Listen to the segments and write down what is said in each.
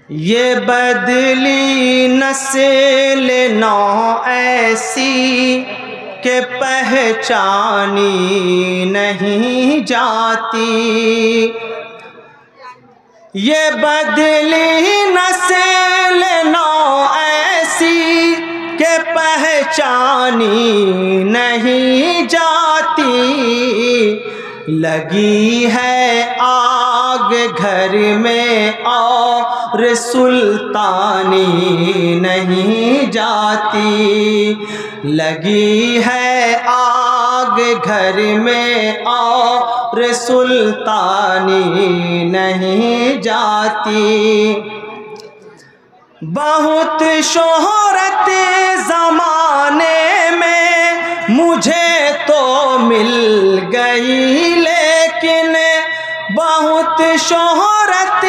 یہ بدلی نسل نو ایسی کہ پہچانی نہیں جاتی، یہ بدلی نسل نو ایسی کہ پہچانی نہیں جاتی، لگی ہے آگ گھر میں اور سلطانی نہیں جاتی، لگی ہے آگ گھر میں اور سلطانی نہیں جاتی، بہت شہرت زمانے میں مجھے تو مل گئی، لیکن بہت شہرت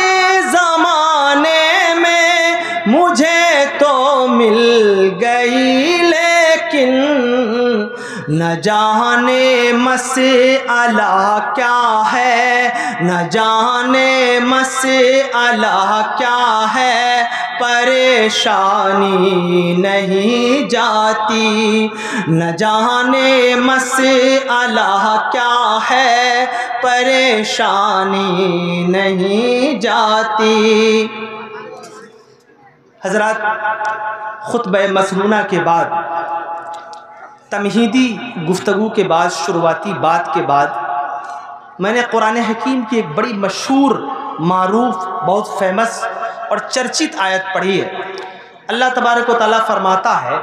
زمانے میں مجھے تو مل گئی، لیکن نہ جانے مسئلہ کیا ہے، نہ جانے مسئلہ کیا ہے، پریشانی نہیں جاتی، نہ جانے مسئلہ کیا ہے، پریشانی نہیں جاتی۔ حضرات، خطبہ مسنونہ کے بعد، تمہیدی گفتگو کے بعد، شروعاتی بات کے بعد، میں نے قرآن حکیم کی ایک بڑی مشہور، معروف، بہت فیمس اور چرچت آیت پڑھی ہے۔ اللہ تبارک و تعالیٰ فرماتا ہے،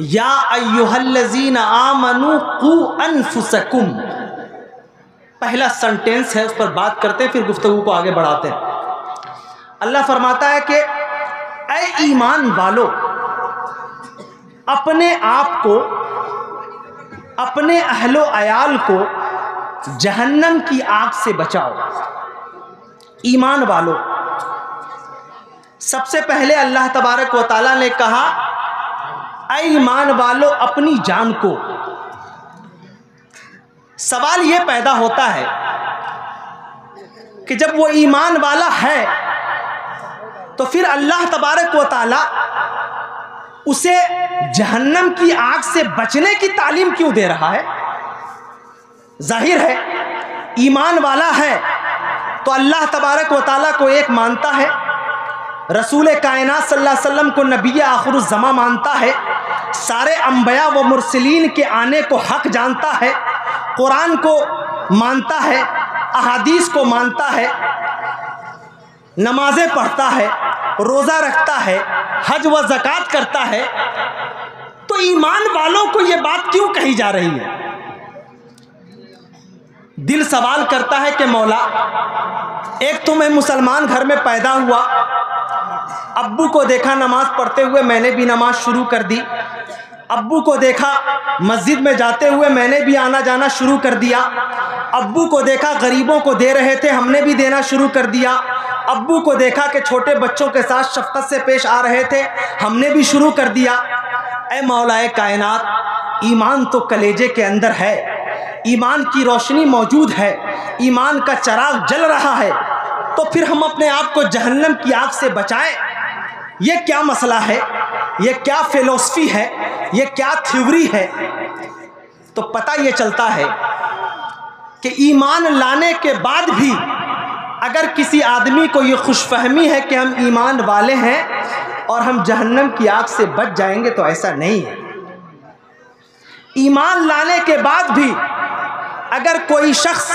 یا ایھا الذین آمنوا قوا انفسکم، پہلا سنٹینس ہے، اس پر بات کرتے ہیں، پھر گفتگو کو آگے بڑھاتے ہیں۔ اللہ فرماتا ہے کہ اے ایمان والو، اپنے آپ کو، اپنے اہل و عیال کو جہنم کی آگ سے بچاؤ۔ ایمان والو، سب سے پہلے اللہ تبارک و تعالیٰ نے کہا اے ایمان والو اپنی جان کو۔ سوال یہ پیدا ہوتا ہے کہ جب وہ ایمان والا ہے تو پھر اللہ تبارک و تعالیٰ اسے جہنم کی آگ سے بچنے کی تعلیم کیوں دے رہا ہے؟ ظاہر ہے ایمان والا ہے تو اللہ تبارک و تعالیٰ کو ایک مانتا ہے، رسول کائنات صلی اللہ علیہ وسلم کو نبی آخر الزماں مانتا ہے، سارے انبیاء و مرسلین کے آنے کو حق جانتا ہے، قرآن کو مانتا ہے، احادیث کو مانتا ہے، نمازیں پڑھتا ہے، روزہ رکھتا ہے، حج و زکوٰۃ کرتا ہے، تو ایمان والوں کو یہ بات کیوں کہی جا رہی ہے؟ دل سوال کرتا ہے کہ مولا، ایک تو میں مسلمان گھر میں پیدا ہوا، ابو کو دیکھا نماز پڑھتے ہوئے، میں نے بھی نماز شروع کر دی، ابو کو دیکھا مسجد میں جاتے ہوئے، میں نے بھی آنا جانا شروع کر دیا، ابو کو دیکھا غریبوں کو دے رہے تھے، ہم نے بھی دینا شروع کر دیا، ابو کو دیکھا کہ چھوٹے بچوں کے ساتھ شفقت سے پیش آ رہے تھے، ہم نے بھی شروع کر دیا۔ اے مولا کائنات، ایمان تو کلیجے کے اندر ہے، ایمان کی روشنی موجود ہے، ایمان کا چراغ جل رہا ہے، تو پھر ہم اپنے آپ کو جہنم کی آگ سے بچائیں؟ یہ کیا مسئلہ ہے؟ یہ کیا فلسفی ہے؟ یہ کیا تھیوری ہے؟ تو پتہ یہ چلتا ہے کہ ایمان لانے کے بعد بھی اگر کسی آدمی کو یہ خوش فہمی ہے کہ ہم ایمان والے ہیں اور ہم جہنم کی آگ سے بچ جائیں گے، تو ایسا نہیں ہے۔ ایمان لانے کے بعد بھی اگر کوئی شخص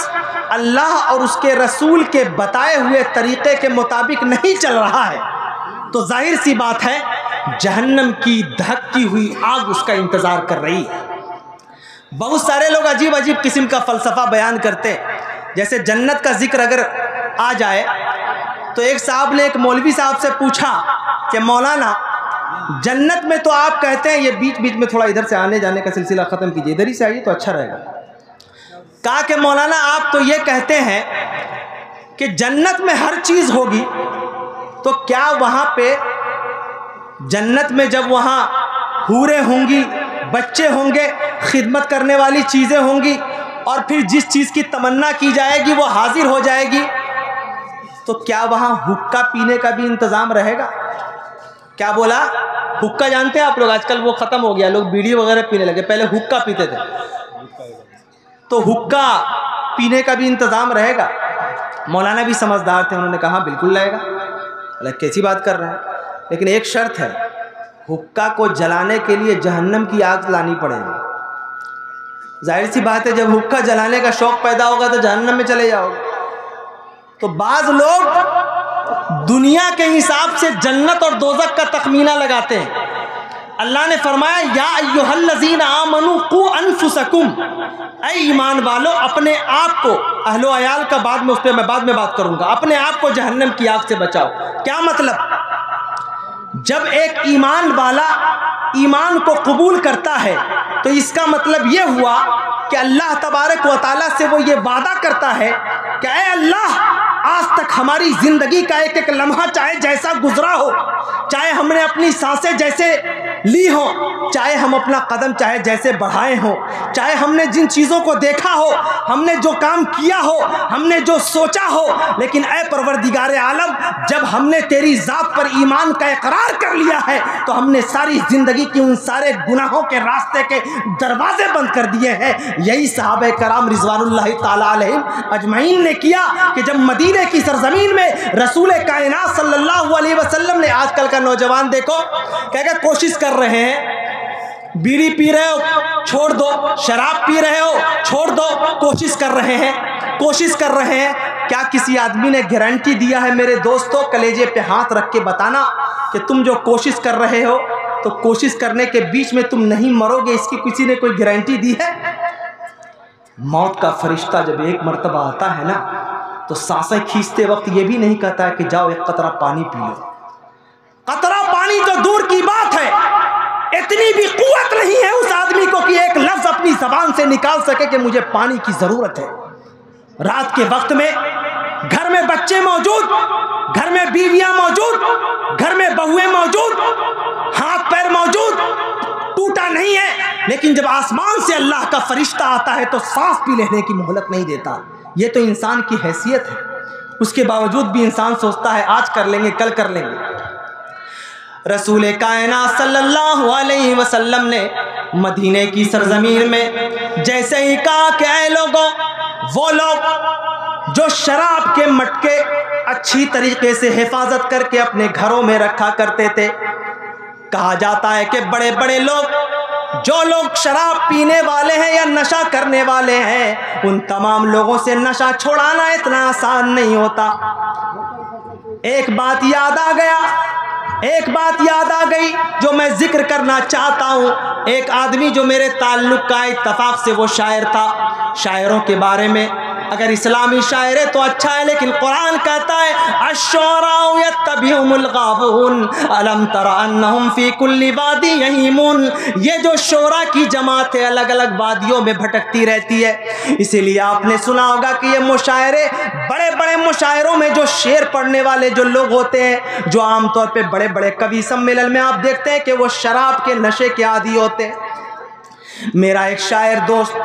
اللہ اور اس کے رسول کے بتائے ہوئے طریقے کے مطابق نہیں چل رہا ہے تو ظاہر سی بات ہے جہنم کی دھکتی ہوئی آگ اس کا انتظار کر رہی ہے۔ بہت سارے لوگ عجیب عجیب قسم کا فلسفہ بیان کرتے ہیں، جیسے جنت کا ذکر اگر آ جائے تو ایک صاحب نے ایک مولوی صاحب سے پوچھا کہ مولانا، جنت میں تو آپ کہتے ہیں، یہ بیچ بیچ میں تھوڑا ادھر سے آنے جانے کا سلسلہ ختم کیجیے، ادھر ہی سے آئیے تو اچھا رہے گا۔ کہا کہ مولانا آپ تو یہ کہتے ہیں کہ جنت میں ہر چیز ہوگی، تو کیا وہاں پہ جنت میں جب وہاں حوریں ہوں گی، بچے ہوں گے، خدمت کرنے والی چیزیں ہوں گی، اور پھر جس چیز کی تمنا کی جائے گی وہ حاضر ہو جائے گی، تو کیا وہاں حقہ پینے کا بھی انتظام رہے گا؟ کیا بولا؟ حقہ جانتے ہیں آپ لوگ؟ آج کل وہ ختم ہو گیا، لوگ بیڑی وغیرہ پینے لگے، پہلے حقہ پیتے تھے۔ تو حقہ پینے کا بھی انتظام رہے گا؟ مولانا بھی سمجھدار تھے، انہوں نے کہا بالکل رہے گا۔ کیسی بات کر رہے ہیں؟ لیکن ایک شرط ہے، حقہ کو جلانے کے لیے جہنم کی آگ لانی پڑے گی۔ ظاہر سی بات ہے، جب حقہ جلانے کا شوق پیدا ہوگا تو جہنم میں چلے جاؤ گے۔ تو بعض لوگ دنیا کے حساب سے جنت اور دوزخ کا تخمینہ لگاتے ہیں۔ اللہ نے فرمایا یا ایھا الذین آمنوا قوا انفسکم، اے ایمان والو اپنے آپ کو، اہل و عیال کا بعد میں اس پہ میں بعد میں بات کروں گا، اپنے آپ کو جہنم کی آگ سے بچاؤ۔ کیا مطلب؟ جب ایک ایمان والا ایمان کو قبول کرتا ہے تو اس کا مطلب یہ ہوا کہ اللہ تبارک و تعالیٰ سے وہ یہ وعدہ کرتا ہے کہ اے اللہ، آج تک ہماری زندگی کا ایک ایک لمحہ چاہے جیسا گزرا ہو، چاہے ہم نے اپنی سانسیں جیسے لی ہوں، چاہے ہم اپنا قدم چاہے جیسے بڑھائے ہوں، چاہے ہم نے جن چیزوں کو دیکھا ہو، ہم نے جو کام کیا ہو، ہم نے جو سوچا ہو، لیکن اے پروردگار عالم، جب ہم نے تیری ذات پر ایمان کا اقرار کر لیا ہے تو ہم نے ساری زندگی کی ان سارے گناہوں کے راستے کے دروازے بند کر دیے ہیں۔ یہی صحابہ کرام رضوان اللہ تعالی علیہم اجمعین نے کیا کہ جب مدینے کی سرزمین میں رسول کائنات صلی اللہ علیہ وسلم نے، آج کل کا نوجوان دیکھو کہ کوشش کر رہے ہیں، بیڑی پی رہے ہو چھوڑ دو، شراب پی رہے ہو چھوڑ دو، کوشش کر رہے ہیں۔ کیا کسی آدمی نے گارنٹی دیا ہے میرے دوستو؟ کلیجے پہ ہاتھ رکھ کے بتانا کہ تم جو کوشش کر رہے ہو تو کوشش کرنے کے بیچ میں تم نہیں مرو گے، اس کی کسی نے کوئی گارنٹی دی ہے؟ موت کا فرشتہ جب ایک مرتبہ آتا ہے نا تو سانسیں کھینچتے وقت یہ بھی نہیں کہتا ہے کہ جاؤ ایک قطرہ پانی پی لو۔ قطرہ پانی تو دور کی بات ہے، اتنی بھی قوت نہیں ہے اس آدمی کو کہ ایک لفظ اپنی زبان سے نکال سکے کہ مجھے پانی کی ضرورت ہے۔ رات کے وقت میں گھر میں بچے موجود، گھر میں بیویاں موجود، گھر میں بہویں موجود، ہاتھ پیر موجود، ٹوٹا نہیں ہے، لیکن جب آسمان سے اللہ کا فرشتہ آتا ہے تو سانس بھی لینے کی مہلت نہیں دیتا۔ یہ تو انسان کی حیثیت ہے، اس کے باوجود بھی انسان سوچتا ہے آج کر لیں گے کل کر لیں گے۔ رسول کائنات صلی اللہ علیہ وسلم نے مدینے کی سرزمین میں جیسے ہی کہا کہ اے لوگوں، وہ لوگ جو شراب کے مٹکے اچھی طریقے سے حفاظت کر کے اپنے گھروں میں رکھا کرتے تھے، کہا جاتا ہے کہ بڑے بڑے لوگ، جو لوگ شراب پینے والے ہیں یا نشہ کرنے والے ہیں، ان تمام لوگوں سے نشہ چھوڑانا اتنا آسان نہیں ہوتا۔ ایک بات یاد آ گئی جو میں ذکر کرنا چاہتا ہوں۔ ایک آدمی جو میرے تعلق کا اتفاق سے وہ شاعر تھا، شاعروں کے بارے میں اگر اسلامی شاعر ہے تو اچھا ہے، لیکن قرآن کہتا ہے الشعراء یتبعهم الغاوون الم تر انہم فی کل وادی یہیمون۔ یہ جو شعراء کی جماعت ہے الگ الگ وادیوں میں بھٹکتی رہتی ہے، اسی لیے آپ نے سنا ہوگا کہ یہ مشاعرے، بڑے بڑے مشاعروں میں جو شعر پڑھنے والے جو لوگ ہوتے ہیں، جو عام طور پہ بڑے بڑے کوی سمیلن میں آپ دیکھتے ہیں کہ وہ شراب کے نشے کے عادی ہوتے ہیں۔ میرا ایک شاعر دوست،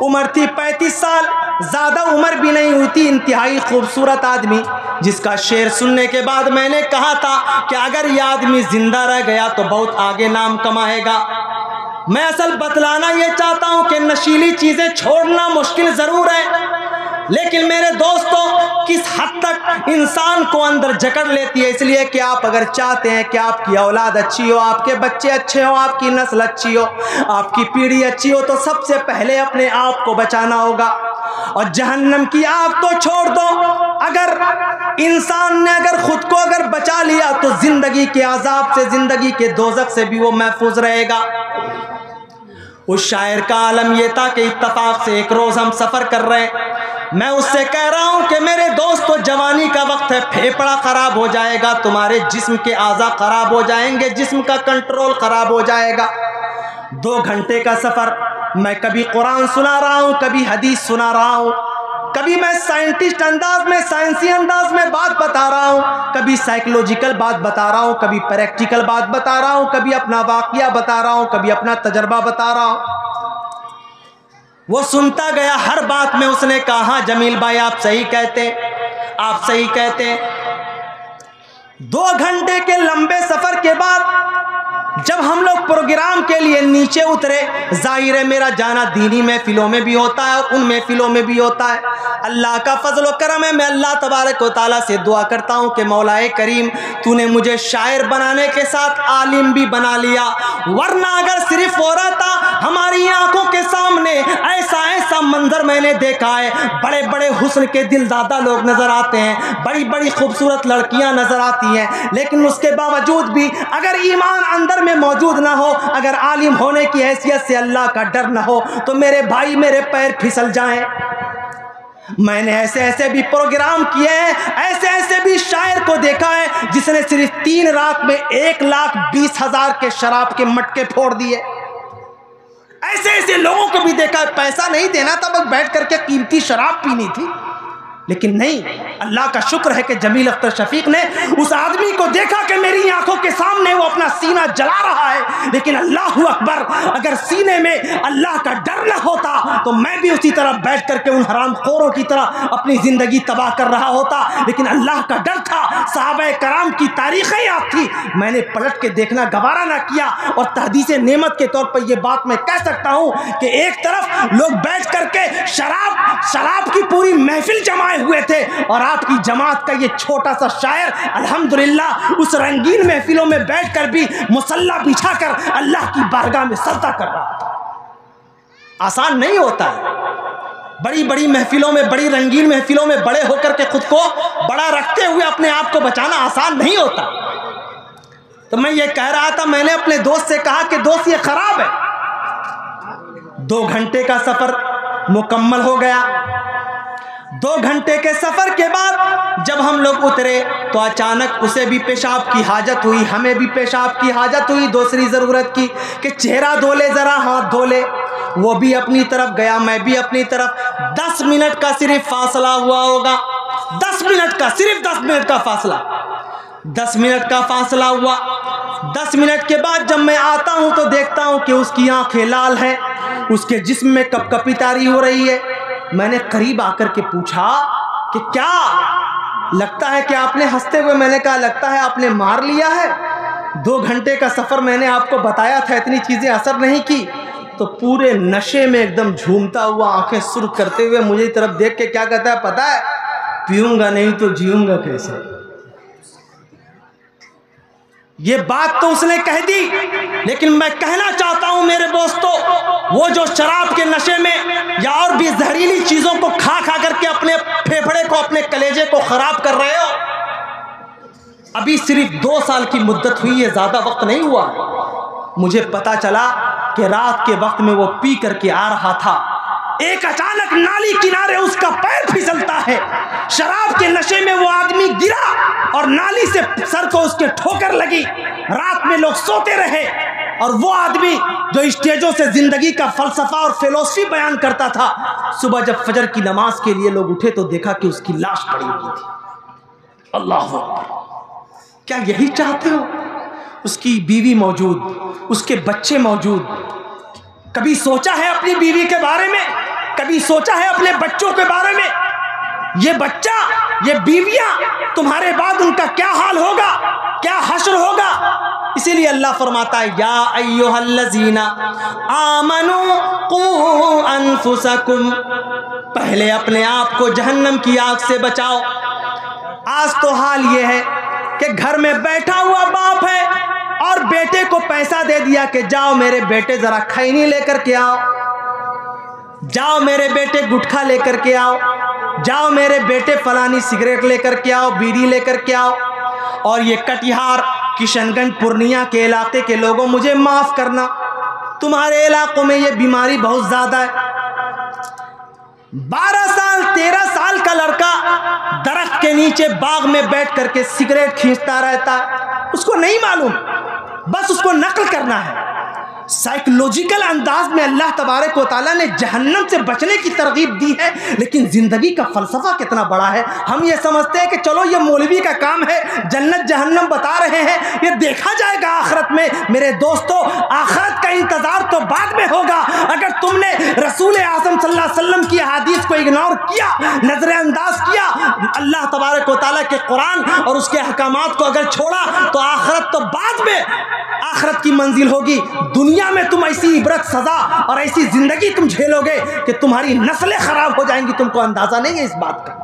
عمر تھی 35 سال، زیادہ عمر بھی نہیں ہوئی تھی، انتہائی خوبصورت آدمی، جس کا شعر سننے کے بعد میں نے کہا تھا کہ اگر یہ آدمی زندہ رہ گیا تو بہت آگے نام کمائے گا۔ میں اصل بتلانا یہ چاہتا ہوں کہ نشیلی چیزیں چھوڑنا مشکل ضرور ہے، لیکن میرے دوستو کس حد تک انسان کو اندر جکڑ لیتی ہے، اس لیے کہ آپ اگر چاہتے ہیں کہ آپ کی اولاد اچھی ہو، آپ کے بچے اچھے ہوں، آپ کی نسل اچھی ہو، آپ کی پیڑھی اچھی ہو، تو سب سے پہلے اپنے آپ کو بچانا ہوگا۔ اور جہنم کی آگ تو چھوڑ دو، اگر انسان نے اگر خود کو اگر بچا لیا تو زندگی کے عذاب سے، زندگی کے دوزخ سے بھی وہ محفوظ رہے گا۔ اس شاعر کا عالم یہ تھا کہ اتفاق سے ایک روز ہم سفر کر رہے ہیں، میں اس سے کہہ رہا ہوں کہ میرے دوستو جوانی کا وقت ہے، پھیپڑا خراب ہو جائے گا، تمہارے جسم کے اعضاء خراب ہو جائیں گے، جسم کا کنٹرول خراب ہو جائے گا۔ 2 گھنٹے کا سفر، میں کبھی قرآن سنا رہا ہوں، کبھی حدیث سنا رہا ہوں، کبھی میں سائنٹسٹ انداز میں، سائنسی انداز میں بات بتا رہا ہوں، کبھی سائیکلوجیکل بات بتا رہا ہوں، کبھی پریکٹیکل بات بتا رہا ہوں، کبھی اپنا واقعہ بتا رہا ہوں، کبھی اپنا تجربہ بتا رہا ہوں۔ وہ سنتا گیا، ہر بات میں اس نے کہا ہاں جمیل بھائی آپ صحیح کہتے ہیں، 2 گھنٹے کے لمبے سفر کے بعد جب ہم لوگ پروگرام کے لیے نیچے اترے، ظاہر ہے میرا جانا دینی محفلوں میں بھی ہوتا ہے اور ان محفلوں میں بھی ہوتا ہے، اللہ کا فضل و کرم ہے، میں اللہ تبارک و تعالیٰ سے دعا کرتا ہوں کہ مولا کریم تو نے مجھے شاعر بنانے کے ساتھ عالم بھی بنا لیا، ورنہ اگر صرف ہو رہا تھا ہماری آنکھوں کے سامنے ایسا منظر میں نے دیکھا ہے، بڑے بڑے حسن کے دل دادا لوگ نظر آتے ہیں، بڑی بڑی خوبصورت لڑکیاں نظر آتی ہیں، لیکن اس کے باوجود بھی اگر ایمان اندر میں موجود نہ ہو، اگر عالم ہونے کی حیثیت سے اللہ کا ڈر نہ ہو تو میرے بھائی میرے پیر پھسل جائیں۔ میں نے ایسے بھی پروگرام کیے ہیں، ایسے بھی شاعر کو دیکھا ہے جس نے صرف 3 رات میں 1,20,000 کے شراب کے مٹکے پھوڑ دیے۔ ایسے لوگوں کو بھی دیکھا ہے، پیسہ نہیں دینا تھا، بس بیٹھ کر کے قیمتی شراب پینی تھی، لیکن نہیں، اللہ کا شکر ہے کہ جمیل اختر شفیق نے اس آدمی کو دیکھا کہ میری آنکھوں کے سامنے وہ اپنا سینہ جلا رہا ہے، لیکن اللہ اکبر، اگر سینے میں اللہ کا ڈر نہ ہوتا تو میں بھی اسی طرح بیٹھ کر کے ان حرام خوروں کی طرح اپنی زندگی تباہ کر رہا ہوتا، لیکن اللہ کا ڈر تھا، صحابہ کرام کی تاریخیں یاد تھی، میں نے پلٹ کے دیکھنا گوارا نہ کیا، اور تحدیث نعمت کے طور پر یہ بات میں کہہ سکتا ہوں کہ ایک طرف لوگ بیٹھ کر کے شراب کی پوری محفل جمائے ہوئے تھے، اور آپ کی جماعت کا یہ چھوٹا سا شاعر الحمدللہ اس رنگین محفلوں میں بیٹھ کر بھی مصلی بچھا کر اللہ کی بارگاہ میں سجدہ کر رہا تھا۔ آسان نہیں ہوتا ہے، بڑی بڑی محفلوں میں، بڑی رنگین محفلوں میں بڑے ہو کر کے خود کو بڑا رکھتے ہوئے اپنے آپ کو بچانا آسان نہیں ہوتا۔ تو میں یہ کہہ رہا تھا، میں نے اپنے دوست سے کہا کہ دوست یہ خراب ہے۔ 2 گھنٹے کا سفر مکمل ہو گیا۔ 2 گھنٹے کے سفر کے بعد جب ہم لوگ اترے تو اچانک اسے بھی پیشاب کی حاجت ہوئی، ہمیں بھی پیشاب کی حاجت ہوئی، دوسری ضرورت کی کہ چہرہ دھو لے، ذرا ہاتھ دھو لے، وہ بھی اپنی طرف گیا، میں بھی اپنی طرف۔ 10 منٹ کا صرف فاصلہ ہوا ہوگا، 10 منٹ کا، صرف 10 منٹ کا فاصلہ، 10 منٹ کا فاصلہ ہوا۔ 10 منٹ کے بعد جب میں آتا ہوں تو دیکھتا ہوں کہ اس کی آنکھیں لال ہیں، اس کے جسم میں کپ کپی طاری ہو رہی ہے۔ میں نے قریب آ کر کے پوچھا کہ کیا لگتا ہے کہ آپ نے، ہنستے ہوئے میں نے کہا لگتا ہے آپ نے مار لیا ہے، 2 گھنٹے کا سفر میں نے آپ کو بتایا تھا، اتنی چیزیں اثر نہیں کی۔ تو پورے نشے میں ایک دم جھومتا ہوا، آنکھیں سرخ کرتے ہوئے مجھے طرف دیکھ کے کیا کہتا ہے پتہ ہے؟ پیوں گا نہیں تو جیوں گا کیسے؟ یہ بات تو اس نے کہہ دی، لیکن میں کہنا چاہتا ہوں میرے دوستو، وہ جو شراب کے نشے میں یا اور بھی زہریلی چیزوں کو کھا کر کے اپنے پھیپھڑے کو، اپنے کلیجے کو خراب کر رہے ہو، ابھی صرف 2 سال کی مدت ہوئی ہے، زیادہ وقت نہیں ہوا۔ مجھے پتا چلا کہ رات کے وقت میں وہ پی کر کے آ رہا تھا، ایک اچانک نالی کنارے اس کا پیر پھسلتا ہے، شراب کے نشے میں وہ آدمی گرا اور نالی سے سر کو اس کے ٹھوکر لگی۔ رات میں لوگ سوتے رہے، اور وہ آدمی جو اسٹیجوں سے زندگی کا فلسفہ اور فلسفی بیان کرتا تھا، صبح جب فجر کی نماز کے لیے لوگ اٹھے تو دیکھا کہ اس کی لاش پڑی ہوئی تھی۔ اللہ اکبر! کیا یہی چاہتے ہو؟ اس کی بیوی موجود، اس کے بچے موجود۔ کبھی سوچا ہے اپنی بیوی کے بارے میں؟ کبھی سوچا ہے اپنے بچوں کے بارے میں؟ یہ بچہ، یہ بیویاں، تمہارے بعد ان کا کیا حال ہوگا، کیا حشر ہوگا؟ اسی لیے اللہ فرماتا ہے یا ایھا الذین آمنوا قوا انفسکم، پہلے اپنے آپ کو جہنم کی آگ سے بچاؤ۔ آج تو حال یہ ہے کہ گھر میں بیٹھا ہوا باپ ہے اور بیٹے کو پیسہ دے دیا کہ جاؤ میرے بیٹے ذرا کھینی لے کر کے آؤ، جاؤ میرے بیٹے گٹکھا لے کر کے آؤ، جاؤ میرے بیٹے فلانی سگریٹ لے کر کے آؤ، بیڑی لے کر کے آؤ۔ اور یہ کٹیہار، کشن گنج، پورنیہ کے علاقے کے لوگوں مجھے معاف کرنا، تمہارے علاقوں میں یہ بیماری بہت زیادہ ہے۔ 12 سال 13 سال کا لڑکا درخت کے نیچے باغ میں بیٹھ کر کے سگریٹ کھینچتا رہتا ہے، اس کو نہیں معلوم، بس اس کو نقل کرنا ہے۔ سائیکولوجیکل انداز میں اللہ تبارک و تعالیٰ نے جہنم سے بچنے کی ترغیب دی ہے، لیکن زندگی کا فلسفہ کتنا بڑا ہے۔ ہم یہ سمجھتے ہیں کہ چلو یہ مولوی کا کام ہے جنت جہنم بتا رہے ہیں یہ دیکھا جائے گا آخرت میں۔ میرے دوستو آخرت کا انتظار تو بعد میں ہوگا۔ اگر تم نے رسول اعظم صلی اللہ علیہ وسلم کی حدیث کو اگنور کیا، نظر انداز کیا، اللہ تبارک و تعالیٰ کے قرآن اور اس کے احکامات کو اگر چھوڑا تو آخرت تو بعد میں آخرت کی منزل ہوگی۔ دنیا میں تم ایسی عبرت سزا اور ایسی زندگی تم جھیلو گے کہ تمہاری نسلیں خراب ہو جائیں گی، تم کو اندازہ نہیں ہے اس بات کا۔